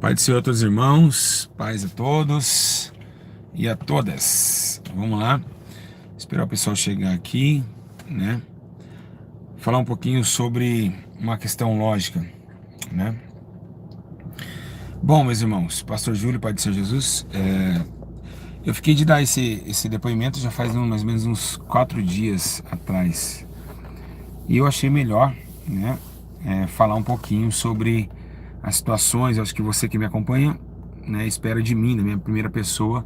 Pai do Senhor a todos os irmãos, paz a todos e a todas. Vamos lá, esperar o pessoal chegar aqui, né? Falar um pouquinho sobre uma questão lógica, né? Bom, meus irmãos, Pastor Júlio, Pai do Senhor Jesus, eu fiquei de dar esse depoimento já faz mais ou menos uns 4 dias atrás. E eu achei melhor, né, falar um pouquinho sobre as situações. Eu acho que você que me acompanha, né, espera de mim, da minha primeira pessoa,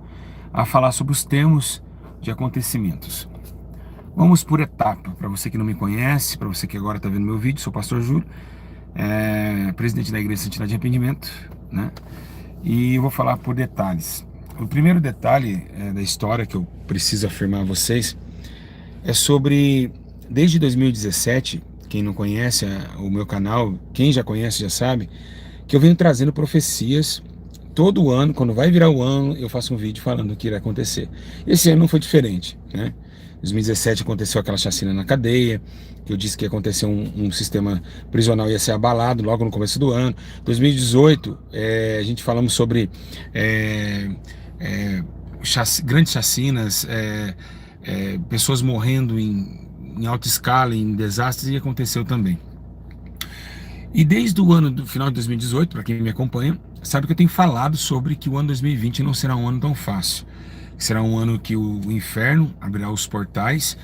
a falar sobre os termos de acontecimentos. Vamos por etapa. Para você que não me conhece, para você que agora está vendo meu vídeo, sou o Pastor Júlio, presidente da Igreja Santidade de Arrependimento, né? E eu vou falar por detalhes. O primeiro detalhe da história que eu preciso afirmar a vocês é sobre, desde 2017, quem não conhece o meu canal, quem já conhece já sabe, que eu venho trazendo profecias todo ano. Quando vai virar o ano, eu faço um vídeo falando o que irá acontecer. Esse ano não foi diferente, né? Em 2017 aconteceu aquela chacina na cadeia, que eu disse que ia acontecer um sistema prisional ia ser abalado logo no começo do ano. 2018, a gente falamos sobre grandes chacinas, pessoas morrendo em alta escala, em desastres, e aconteceu também. E desde o ano do final de 2018, para quem me acompanha, sabe que eu tenho falado sobre que o ano 2020 não será um ano tão fácil. Será um ano que o inferno abrirá os portais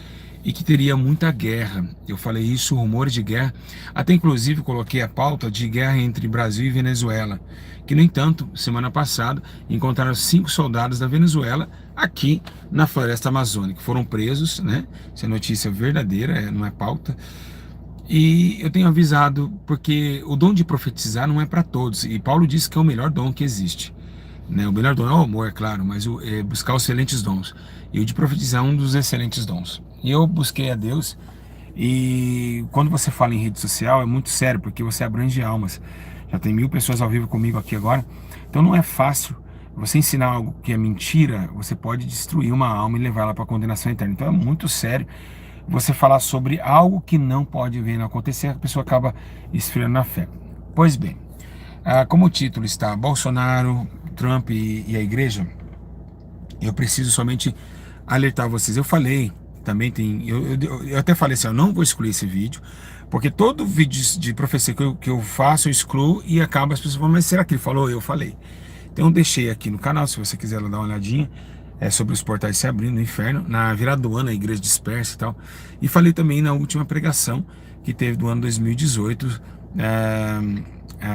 e que teria muita guerra. Eu falei isso, rumores de guerra. Até inclusive coloquei a pauta de guerra entre Brasil e Venezuela. Que, no entanto, semana passada, encontraram 5 soldados da Venezuela aqui na floresta amazônica. Foram presos, né? Isso é notícia verdadeira, não é pauta. E eu tenho avisado, porque o dom de profetizar não é para todos. E Paulo disse que é o melhor dom que existe, né? O melhor dom é o amor, é claro, mas buscar os excelentes dons. E o de profetizar é um dos excelentes dons. E eu busquei a Deus. E quando você fala em rede social é muito sério, porque você abrange almas. Já tem 1000 pessoas ao vivo comigo aqui agora. Então não é fácil. Você ensinar algo que é mentira, você pode destruir uma alma e levar ela para a condenação eterna. Então é muito sério você falar sobre algo que não pode vir a acontecer, a pessoa acaba esfriando na fé. Pois bem, como o título está Bolsonaro, Trump e a igreja, eu preciso somente alertar vocês. Eu falei, também eu até falei assim, eu não vou excluir esse vídeo, porque todo vídeo de profecia que eu faço, eu excluo e acaba as pessoas falando, mas será que ele falou? Eu falei. Então eu deixei aqui no canal, se você quiser dar uma olhadinha, sobre os portais se abrindo no inferno, na virada do ano, a igreja dispersa e tal. E falei também na última pregação que teve do ano 2018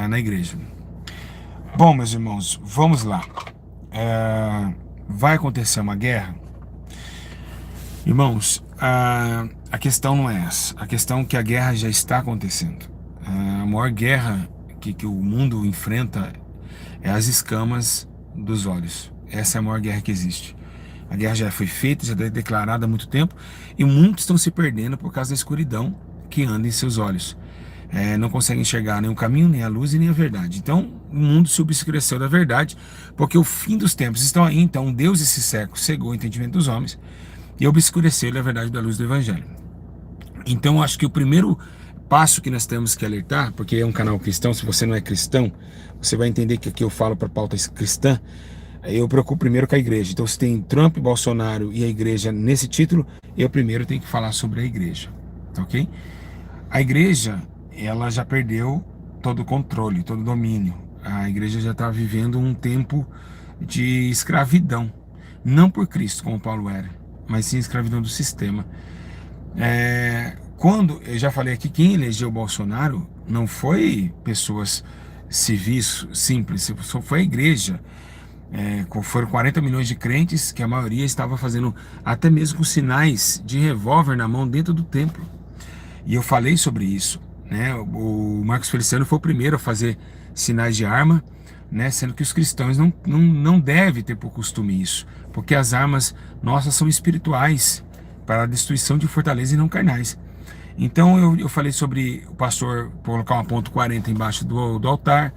na igreja. Bom, meus irmãos, vamos lá. Vai acontecer uma guerra? Irmãos, a questão não é essa. A questão é que a guerra já está acontecendo. A maior guerra que o mundo enfrenta é as escamas dos olhos. Essa é a maior guerra que existe. A guerra já foi feita, já foi declarada há muito tempo, e muitos estão se perdendo por causa da escuridão que anda em seus olhos. Não conseguem enxergar nem o caminho, nem a luz e nem a verdade. Então o mundo se obscureceu da verdade, porque o fim dos tempos estão aí. Então Deus, esse século, cegou o entendimento dos homens e obscureceu a verdade da luz do evangelho. Então acho que o primeiro passo que nós temos que alertar, porque é um canal cristão, se você não é cristão, você vai entender que aqui eu falo para pauta cristã. Eu preocupo primeiro com a igreja. Então se tem Trump, Bolsonaro e a igreja nesse título, eu primeiro tenho que falar sobre a igreja, ok? A igreja, ela já perdeu todo o controle, todo o domínio. A igreja já está vivendo um tempo de escravidão, não por Cristo, como Paulo era, mas sim escravidão do sistema. Quando, eu já falei aqui, quem elegeu o Bolsonaro não foi pessoas civis simples, foi a igreja. Foram 40 milhões de crentes, que a maioria estava fazendo até mesmo com sinais de revólver na mão dentro do templo. E eu falei sobre isso, né? O Marcos Feliciano foi o primeiro a fazer sinais de arma, né? Sendo que os cristãos não devem ter por costume isso, porque as armas nossas são espirituais, para a destruição de fortalezas e não carnais. Então eu falei sobre o pastor colocar uma ponto 40 embaixo do altar,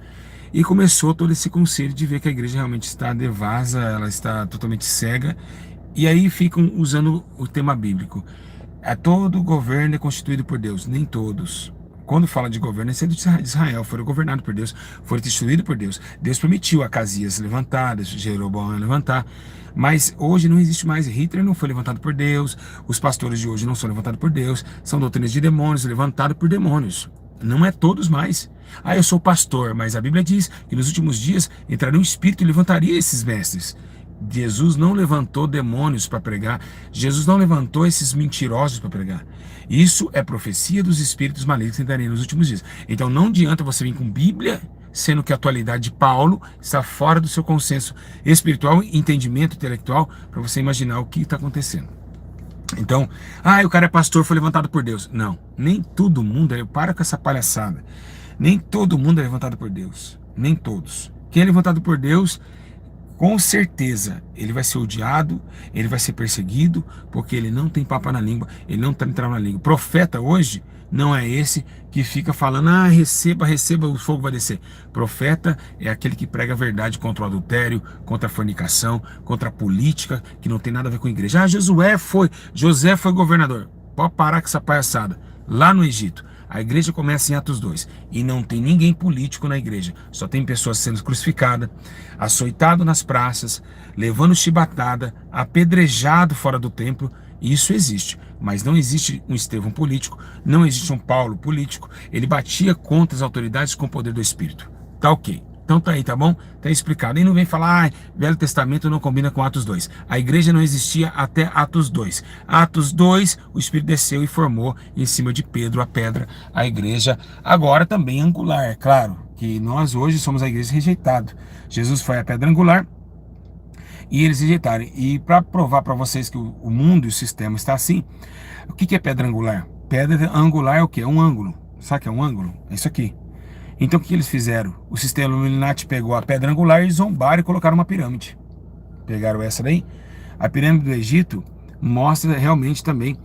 e começou todo esse conselho de ver que a igreja realmente está devasa, ela está totalmente cega. E aí ficam usando o tema bíblico. Todo governo é constituído por Deus. Nem todos. Quando fala de governo, é de Israel, foram governados por Deus, foram destruídos por Deus. Deus permitiu Acasias levantar, Jeroboão levantar, mas hoje não existe mais. Hitler não foi levantado por Deus, os pastores de hoje não são levantados por Deus, são doutrinas de demônios, levantados por demônios. Não é todos mais. Ah, eu sou pastor, mas a Bíblia diz que nos últimos dias entraria um espírito e levantaria esses mestres. Jesus não levantou demônios para pregar, Jesus não levantou esses mentirosos para pregar. Isso é profecia dos espíritos malignos que entrariam nos últimos dias. Então não adianta você vir com Bíblia, sendo que a atualidade de Paulo está fora do seu consenso espiritual e entendimento intelectual para você imaginar o que está acontecendo. Então, o cara é pastor, foi levantado por Deus. Não, nem todo mundo, para com essa palhaçada. Nem todo mundo é levantado por Deus, nem todos. Quem é levantado por Deus, com certeza, ele vai ser odiado, ele vai ser perseguido, porque ele não tem papo na língua, ele não está entrando na língua. Profeta hoje não é esse que fica falando, receba, receba, o fogo vai descer. Profeta é aquele que prega a verdade contra o adultério, contra a fornicação, contra a política, que não tem nada a ver com a igreja. José foi governador. Pode parar com essa palhaçada. Lá no Egito, a igreja começa em Atos 2 e não tem ninguém político na igreja, só tem pessoas sendo crucificadas, açoitado nas praças, levando chibatada, apedrejado fora do templo. Isso existe, mas não existe um Estevão político, não existe um Paulo político. Ele batia contra as autoridades com o poder do Espírito. Tá ok. Então tá aí, tá bom? Tá explicado. E não vem falar, Velho Testamento não combina com Atos 2. A igreja não existia até Atos 2. Atos 2, o Espírito desceu e formou em cima de Pedro a pedra, a igreja. Agora também angular, é claro, que nós hoje somos a igreja rejeitada. Jesus foi a pedra angular e eles rejeitaram. E para provar para vocês que o mundo e o sistema está assim, o que é pedra angular? Pedra angular é o quê? É um ângulo. Sabe o que é um ângulo? É isso aqui. Então o que eles fizeram? O sistema Illuminati pegou a pedra angular e zombaram e colocaram uma pirâmide. Pegaram essa daí. A pirâmide do Egito mostra realmente também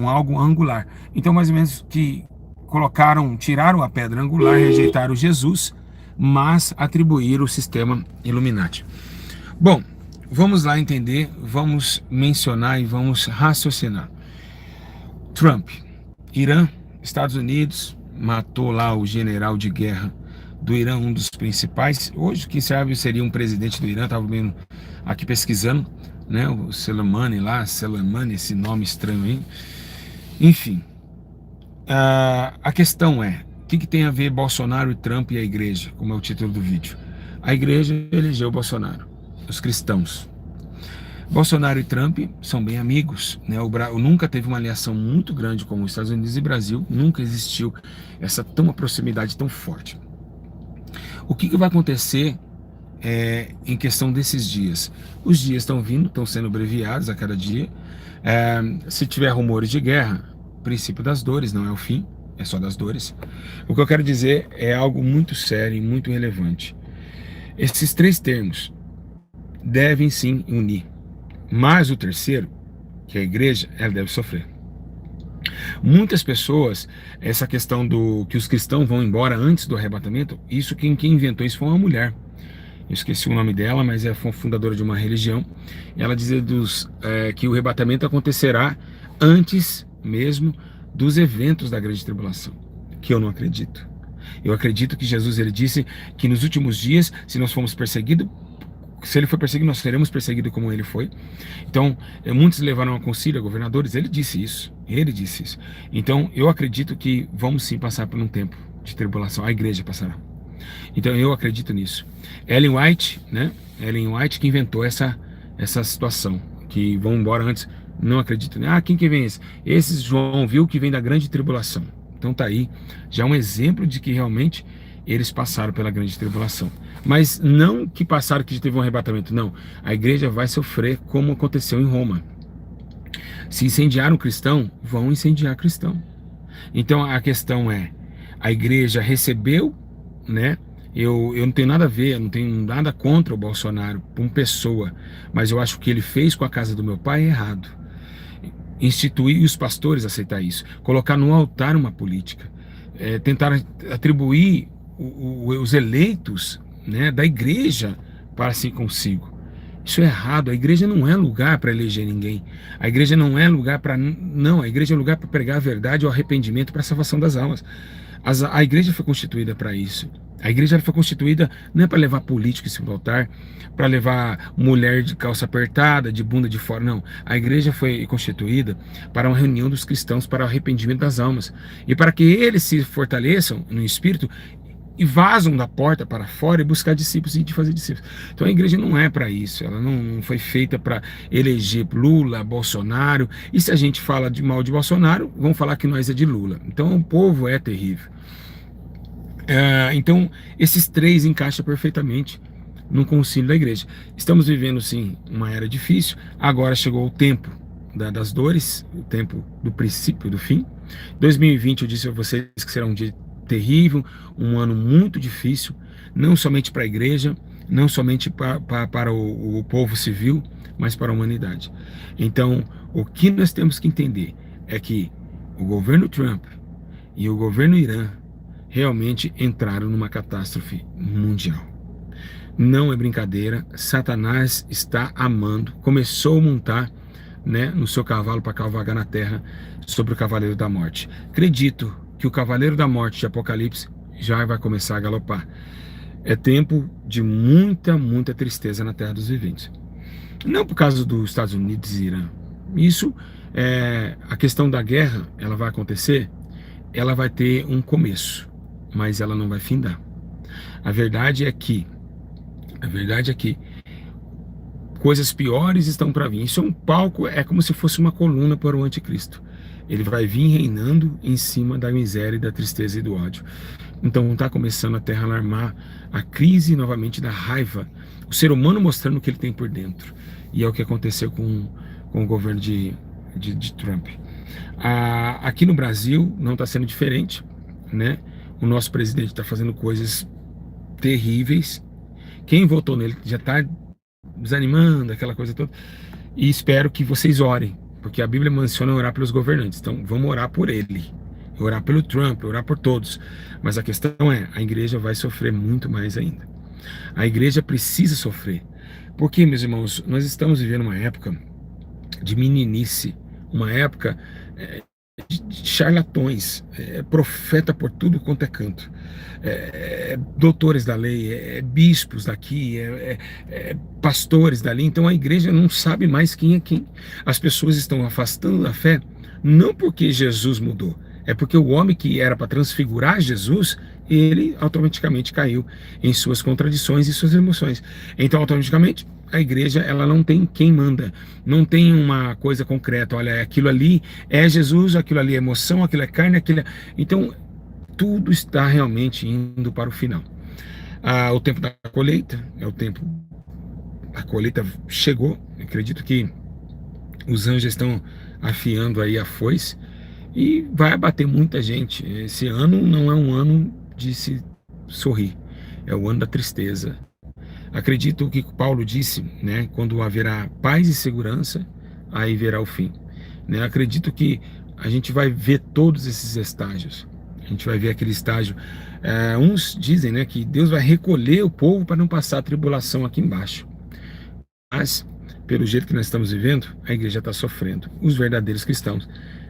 algo angular. Então mais ou menos que tiraram a pedra angular, rejeitaram Jesus, mas atribuíram o sistema Illuminati. Bom, vamos lá entender, vamos mencionar e vamos raciocinar. Trump, Irã, Estados Unidos, matou lá o general de guerra do Irã, um dos principais. Hoje, quem sabe, seria um presidente do Irã. Estava vendo aqui pesquisando, né? O Soleimani lá, esse nome estranho aí. Enfim, a questão é, o que tem a ver Bolsonaro e Trump e a igreja, como é o título do vídeo? A igreja elegeu Bolsonaro, os cristãos. Bolsonaro e Trump são bem amigos, né? Nunca teve uma aliação muito grande como os Estados Unidos e Brasil, nunca existiu uma proximidade tão forte. O que vai acontecer em questão desses dias? Os dias estão vindo, estão sendo abreviados a cada dia. Se tiver rumores de guerra, princípio das dores, não é o fim, é só das dores. O que eu quero dizer é algo muito sério e muito relevante. Esses três termos devem sim unir. Mas o terceiro, que é a igreja, ela deve sofrer. Muitas pessoas, essa questão que os cristãos vão embora antes do arrebatamento, quem inventou isso foi uma mulher. Eu esqueci o nome dela, mas é fundadora de uma religião. Ela dizia que o arrebatamento acontecerá antes mesmo dos eventos da grande tribulação, que eu não acredito. Eu acredito que Jesus ele disse que nos últimos dias, se nós formos perseguidos, se ele foi perseguido, nós seremos perseguidos como ele foi. Então, muitos levaram a concílio a governadores, ele disse isso. Então, eu acredito que vamos sim passar por um tempo de tribulação, a igreja passará. Então, eu acredito nisso. Ellen White, né? Ellen White que inventou essa situação, que vão embora antes, não acredito. Quem que vem esse? Esse João viu que vem da grande tribulação. Então tá aí, já um exemplo de que realmente eles passaram pela grande tribulação. Mas não que passaram que teve um arrebatamento, não. A igreja vai sofrer como aconteceu em Roma. Se incendiaram cristão, vão incendiar cristão. Então a questão é, a igreja recebeu, né? Eu não tenho nada a ver, eu não tenho nada contra o Bolsonaro como pessoa, mas eu acho que ele fez com a casa do meu pai é errado. Instituir os pastores a aceitar isso, colocar no altar uma política, tentar atribuir os eleitos, né, da igreja para si consigo. Isso é errado. A igreja não é lugar para eleger ninguém. A igreja não é lugar para. Não, a igreja é lugar para pregar a verdade e o arrependimento para a salvação das almas. A igreja foi constituída para isso. A igreja foi constituída não é para levar político em cima do altar, para levar mulher de calça apertada, de bunda de fora, não. A igreja foi constituída para uma reunião dos cristãos, para o arrependimento das almas. E para que eles se fortaleçam no espírito e vazam da porta para fora e buscar discípulos e de fazer discípulos. Então a igreja não é para isso, ela não foi feita para eleger Lula, Bolsonaro. E se a gente fala de mal de Bolsonaro, vão falar que nós é de Lula. Então o povo é terrível. Então esses três encaixam perfeitamente no concílio da igreja. Estamos vivendo sim uma era difícil, agora chegou o tempo das dores, o tempo do princípio e do fim. 2020 eu disse a vocês que será um dia terrível, um ano muito difícil, não somente para a igreja, não somente para o povo civil, mas para a humanidade. Então, o que nós temos que entender é que o governo Trump e o governo Irã realmente entraram numa catástrofe mundial. Não é brincadeira, Satanás está amando, começou a montar, né, no seu cavalo para cavalgar na terra sobre o Cavaleiro da Morte. Acredito que o Cavaleiro da Morte de Apocalipse já vai começar a galopar. É tempo de muita, muita tristeza na terra dos viventes. Não por causa dos Estados Unidos e Irã. Isso, a questão da guerra, ela vai acontecer, ela vai ter um começo, mas ela não vai findar. A verdade é que coisas piores estão para vir. Isso é um palco, é como se fosse uma coluna para o anticristo. Ele vai vir reinando em cima da miséria, da tristeza e do ódio. Então está começando a terra a alarmar, a crise novamente da raiva, o ser humano mostrando o que ele tem por dentro. E é o que aconteceu com o governo de Trump. Aqui no Brasil não está sendo diferente, né? O nosso presidente está fazendo coisas terríveis. Quem votou nele já está desanimando, aquela coisa toda. E espero que vocês orem, porque a Bíblia menciona orar pelos governantes. Então vamos orar por ele, orar pelo Trump, orar por todos. Mas a questão é, a igreja vai sofrer muito mais ainda. A igreja precisa sofrer. Porque, meus irmãos, nós estamos vivendo uma época de meninice, uma época de charlatões, profeta por tudo quanto é canto, doutores da lei, bispos daqui, pastores dali. Então a igreja não sabe mais quem é quem. As pessoas estão afastando da fé, não porque Jesus mudou, é porque o homem que era para transfigurar Jesus, ele automaticamente caiu em suas contradições e suas emoções. Então automaticamente a igreja, ela não tem quem manda, não tem uma coisa concreta. Olha, aquilo ali é Jesus, aquilo ali é emoção, aquilo é carne, aquilo é... Então tudo está realmente indo para o final. O tempo da colheita é o tempo, a colheita chegou. Acredito que os anjos estão afiando aí a foice e vai abater muita gente. Esse ano não é um ano de se sorrir, é o ano da tristeza. Acredito que Paulo disse, né, quando haverá paz e segurança, aí verá o fim, né? Acredito que a gente vai ver todos esses estágios. A gente vai ver aquele estágio. Uns dizem, né, que Deus vai recolher o povo para não passar a tribulação aqui embaixo. Mas, pelo jeito que nós estamos vivendo, a igreja está sofrendo. Os verdadeiros cristãos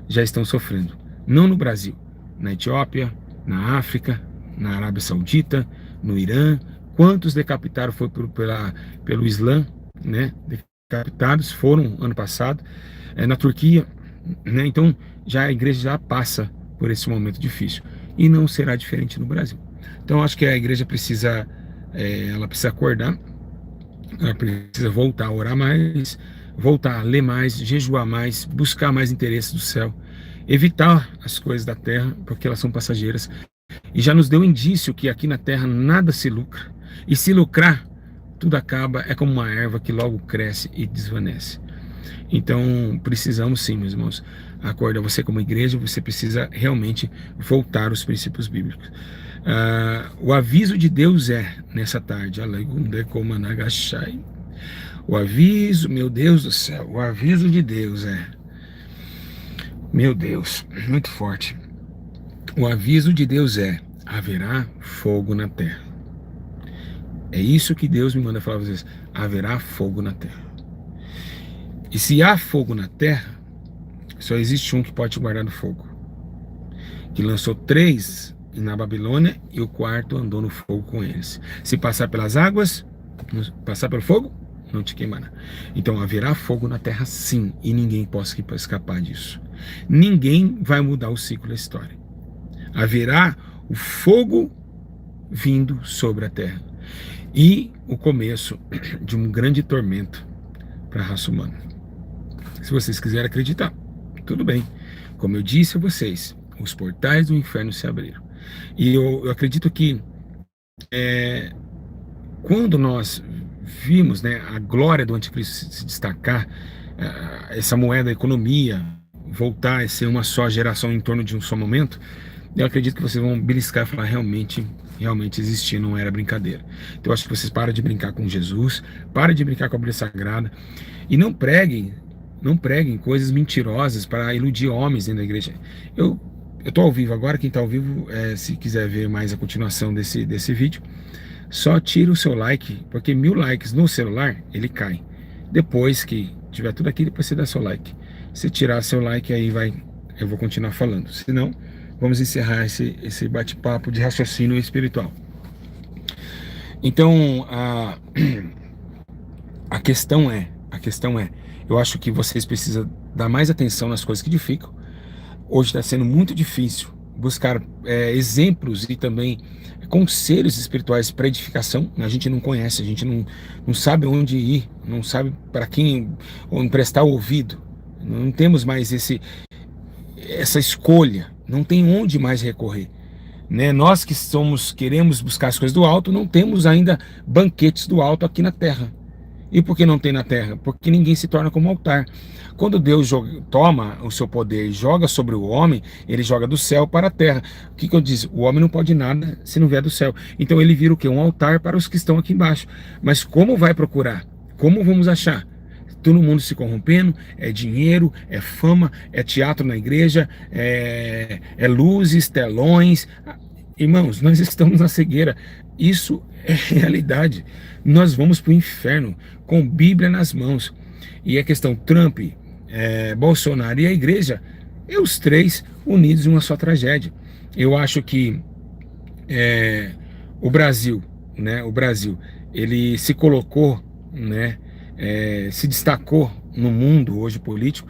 já estão sofrendo. Não no Brasil, na Etiópia, na África, na Arábia Saudita, no Irã. Quantos decapitaram foi pelo Islã, né? Decapitados foram ano passado, na Turquia, né? Então já a igreja já passa por esse momento difícil e não será diferente no Brasil. Então acho que a igreja precisa, ela precisa acordar, ela precisa voltar a orar mais, voltar a ler mais, jejuar mais, buscar mais interesse do céu, evitar as coisas da terra, porque elas são passageiras. E já nos deu indício que aqui na terra nada se lucra. E se lucrar, tudo acaba, é como uma erva que logo cresce e desvanece. Então precisamos sim, meus irmãos, acordar. Você como igreja, você precisa realmente voltar aos princípios bíblicos. O aviso de Deus nessa tarde, o aviso, meu Deus do céu, o aviso de Deus meu Deus, muito forte. O aviso de Deus haverá fogo na terra. É isso que Deus me manda falar para vocês. Haverá fogo na terra. E se há fogo na terra, só existe um que pode te guardar do fogo. Que lançou 3 na Babilônia e o 4º andou no fogo com eles. Se passar pelas águas, passar pelo fogo, não te queimará. Então haverá fogo na terra sim, e ninguém possa escapar disso. Ninguém vai mudar o ciclo da história. Haverá o fogo vindo sobre a terra e o começo de um grande tormento para a raça humana. Se vocês quiserem acreditar, tudo bem. Como eu disse a vocês, os portais do inferno se abriram. E eu acredito que quando nós vimos, né, a glória do anticristo se destacar, essa moeda, a economia, voltar a ser uma só geração em torno de um só momento, eu acredito que vocês vão beliscar e falar, realmente existia, não era brincadeira. Então eu acho que vocês param de brincar com Jesus, parem de brincar com a Bíblia Sagrada, e não preguem coisas mentirosas para iludir homens dentro da igreja. Eu estou ao vivo agora, quem está ao vivo, se quiser ver mais a continuação desse vídeo, só tira o seu like, porque 1000 likes no celular, ele cai. Depois que tiver tudo aqui, depois você dá seu like. Se tirar seu like, aí eu vou continuar falando. Senão, vamos encerrar esse bate-papo de raciocínio espiritual. Então, a questão é, eu acho que vocês precisam dar mais atenção nas coisas que edificam. Hoje está sendo muito difícil buscar exemplos e também conselhos espirituais para edificação. A gente não conhece, a gente não sabe onde ir, não sabe para quem emprestar o ouvido. Não temos mais essa escolha, não tem onde mais recorrer, né? Nós que queremos buscar as coisas do alto, não temos ainda banquetes do alto aqui na terra. E por que não tem na terra? Porque ninguém se torna como altar. Quando Deus toma o seu poder e joga sobre o homem, ele joga do céu para a terra. O que eu disse? O homem não pode nada se não vier do céu. Então ele vira o quê? Um altar para os que estão aqui embaixo. Mas como vai procurar? Como vamos achar? Todo mundo se corrompendo, é dinheiro, é fama, é teatro na igreja, é luzes, telões. Irmãos, nós estamos na cegueira. Isso é realidade. Nós vamos para o inferno com Bíblia nas mãos. E a questão Trump, Bolsonaro e a igreja, os 3 unidos em uma só tragédia. Eu acho que o Brasil, né, ele se colocou, né, se destacou no mundo hoje político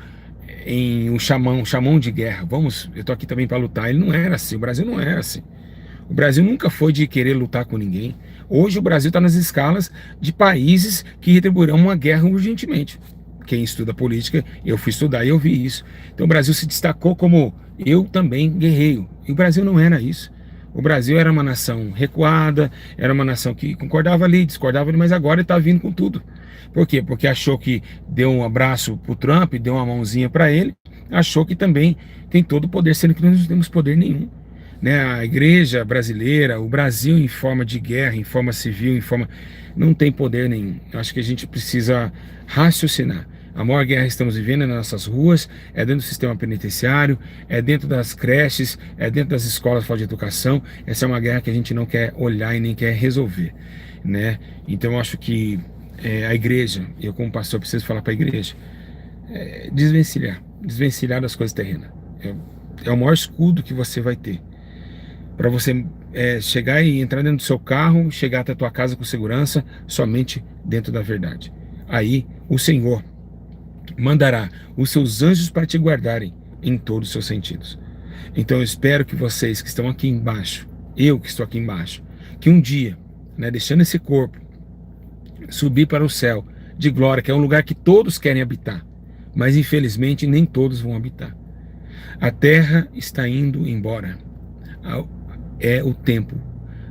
em um chamão de guerra. Eu estou aqui também para lutar. Ele não era assim, o Brasil não era assim. O Brasil nunca foi de querer lutar com ninguém. Hoje o Brasil está nas escalas de países que retribuirão uma guerra urgentemente. Quem estuda política, eu fui estudar e eu vi isso. Então o Brasil se destacou como eu também guerreiro. E o Brasil não era isso. O Brasil era uma nação recuada, era uma nação que concordava ali, discordava ali, mas agora ele está vindo com tudo. Por quê? Porque achou que deu um abraço para o Trump, deu uma mãozinha para ele, achou que também tem todo o poder, sendo que nós não temos poder nenhum. Né, a igreja brasileira, o Brasil em forma de guerra, em forma civil, não tem poder nenhum. Eu acho que a gente precisa raciocinar. A maior guerra que estamos vivendo é nas nossas ruas, é dentro do sistema penitenciário, é dentro das creches, é dentro das escolas de educação. Essa é uma guerra que a gente não quer olhar e nem quer resolver, né? Então eu acho que a igreja, eu como pastor preciso falar para a igreja, desvencilhar das coisas terrenas. É o maior escudo que você vai ter. Para você chegar e entrar dentro do seu carro, chegar até a tua casa com segurança, somente dentro da verdade. Aí o Senhor mandará os seus anjos para te guardarem em todos os seus sentidos. Então eu espero que vocês que estão aqui embaixo, eu que estou aqui embaixo, que um dia, né, deixando esse corpo, subir para o céu de glória, que é um lugar que todos querem habitar, mas infelizmente nem todos vão habitar. A terra está indo embora. É o tempo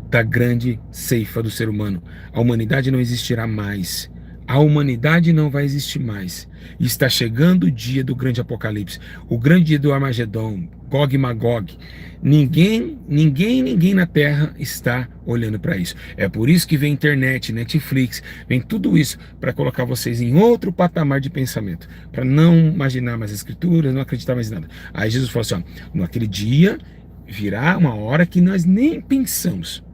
da grande ceifa do ser humano. A humanidade não existirá mais. A humanidade não vai existir mais. E está chegando o dia do grande apocalipse. O grande dia do Armagedon, Gog e Magog. Ninguém na Terra está olhando para isso. É por isso que vem internet, Netflix, vem tudo isso para colocar vocês em outro patamar de pensamento. Para não imaginar mais as escrituras, não acreditar mais em nada. Aí Jesus falou assim, ó, naquele dia virá uma hora que nós nem pensamos.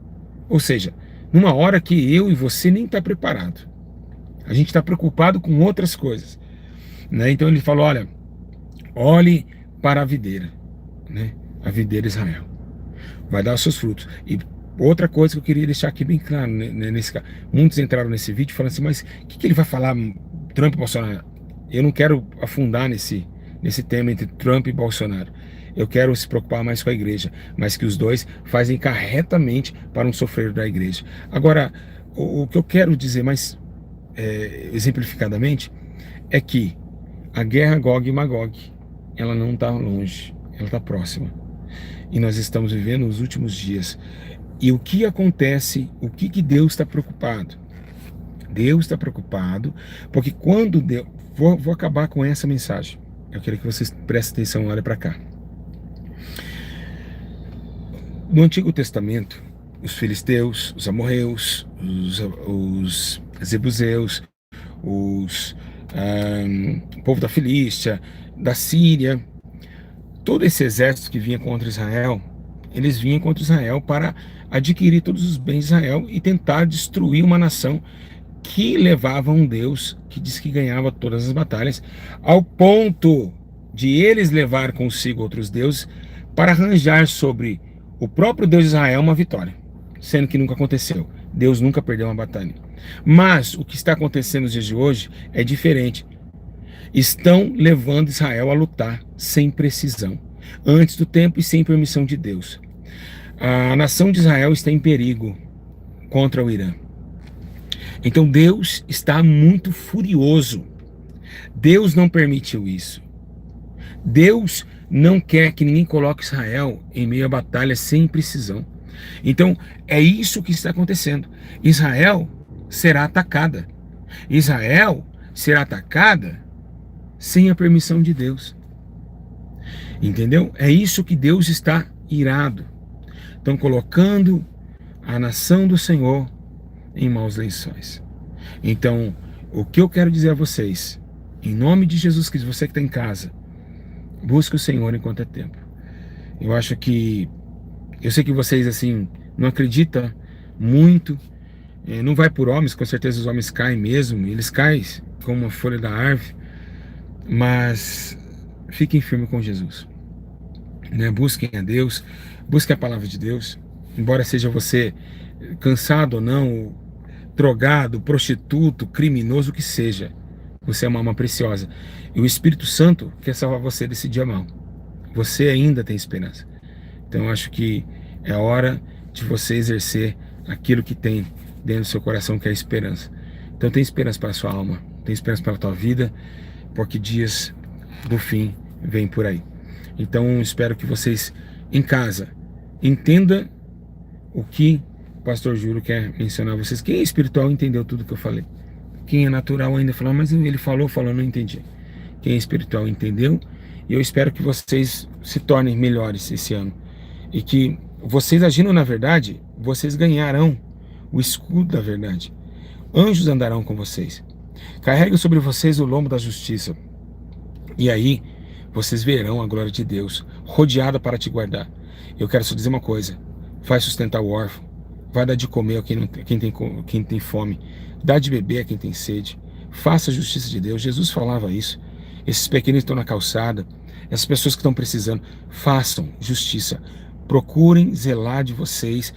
Ou seja, numa hora que eu e você nem está preparado. A gente está preocupado com outras coisas, né? Então ele falou, olha, olhe para a videira, né? A videira Israel vai dar os seus frutos. E outra coisa que eu queria deixar aqui bem claro, né, nesse caso, muitos entraram nesse vídeo falando assim, mas o que ele vai falar, Trump e Bolsonaro? Eu não quero afundar nesse tema entre Trump e Bolsonaro. Eu quero se preocupar mais com a igreja, mas que os dois fazem corretamente para não sofrer da igreja. Agora, o que eu quero dizer mais exemplificadamente é que a guerra Gog e Magog, ela não está longe, ela está próxima. E nós estamos vivendo os últimos dias. E o que acontece, o que Deus está preocupado? Deus está preocupado, porque quando Deus... Vou acabar com essa mensagem. Eu quero que vocês prestem atenção, olha para cá. No Antigo Testamento, os filisteus, os amorreus, os jebuseus, o povo da Filístia, da Síria, todo esse exército que vinha contra Israel, eles vinham contra Israel para adquirir todos os bens de Israel e tentar destruir uma nação que levava um Deus que diz que ganhava todas as batalhas, ao ponto de eles levar consigo outros deuses para arranjar sobre o próprio Deus de Israel uma vitória, sendo que nunca aconteceu. Deus nunca perdeu uma batalha. Mas o que está acontecendo nos dias de hoje é diferente. Estão levando Israel a lutar sem precisão, antes do tempo e sem permissão de Deus. A nação de Israel está em perigo contra o Irã. Então Deus está muito furioso. Deus não permitiu isso. Deus não quer que ninguém coloque Israel em meio a batalha sem precisão. Então é isso que está acontecendo. Israel será atacada. Israel será atacada sem a permissão de Deus. Entendeu? É isso que Deus está irado. Estão colocando a nação do Senhor em maus lençóis. Então, o que eu quero dizer a vocês, em nome de Jesus Cristo, você que está em casa, busque o Senhor enquanto é tempo. Eu sei que vocês assim não acreditam muito, não vai por homens, com certeza os homens caem mesmo, eles caem como uma folha da árvore, mas fiquem firmes com Jesus, né? Busquem a Deus, busquem a palavra de Deus, embora seja você cansado ou não, drogado, prostituto, criminoso, o que seja, você é uma alma preciosa, e o Espírito Santo quer salvar você desse dia mau. Você ainda tem esperança. Então eu acho que é hora de você exercer aquilo que tem dentro do seu coração, que é a esperança. Então tem esperança para a sua alma, tem esperança para a tua vida, porque dias do fim vêm por aí. Então espero que vocês em casa entendam o que o pastor Júlio quer mencionar a vocês. Quem é espiritual entendeu tudo que eu falei. Quem é natural ainda falou, mas ele falou, não entendi. Quem é espiritual entendeu, e eu espero que vocês se tornem melhores esse ano. E que vocês agindo na verdade, vocês ganharão o escudo da verdade. Anjos andarão com vocês. Carregue sobre vocês o lombo da justiça. E aí, vocês verão a glória de Deus, rodeada para te guardar. Eu quero só dizer uma coisa. Vai sustentar o órfão. Vai dar de comer a quem tem fome. Dá de beber a quem tem sede. Faça a justiça de Deus. Jesus falava isso. Esses pequenos que estão na calçada, essas pessoas que estão precisando, façam justiça. Procurem zelar de vocês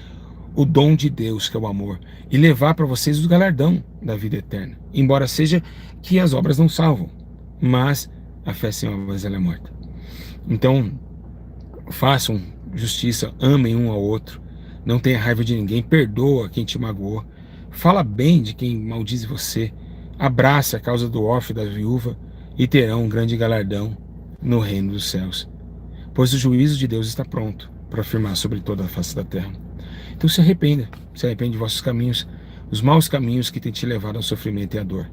o dom de Deus, que é o amor, e levar para vocês o galardão da vida eterna. Embora seja que as obras não salvam, mas a fé sem obras ela é morta. Então, façam justiça, amem um ao outro, não tenha raiva de ninguém, perdoa quem te magoou, fala bem de quem maldize você, abraça a causa do órfão e da viúva, e terão um grande galardão no reino dos céus. Pois o juízo de Deus está pronto para afirmar sobre toda a face da terra. Então se arrependa de vossos caminhos, os maus caminhos que têm te levado ao sofrimento e à dor.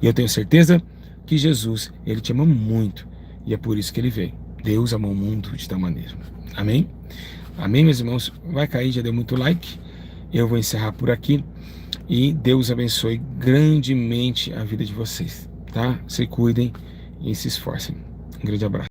E eu tenho certeza que Jesus, ele te ama muito, e é por isso que ele veio. Deus amou o mundo de tal maneira. Amém? Amém, meus irmãos? Vai cair, já deu muito like. Eu vou encerrar por aqui, e Deus abençoe grandemente a vida de vocês, tá? Se cuidem e se esforcem. Um grande abraço.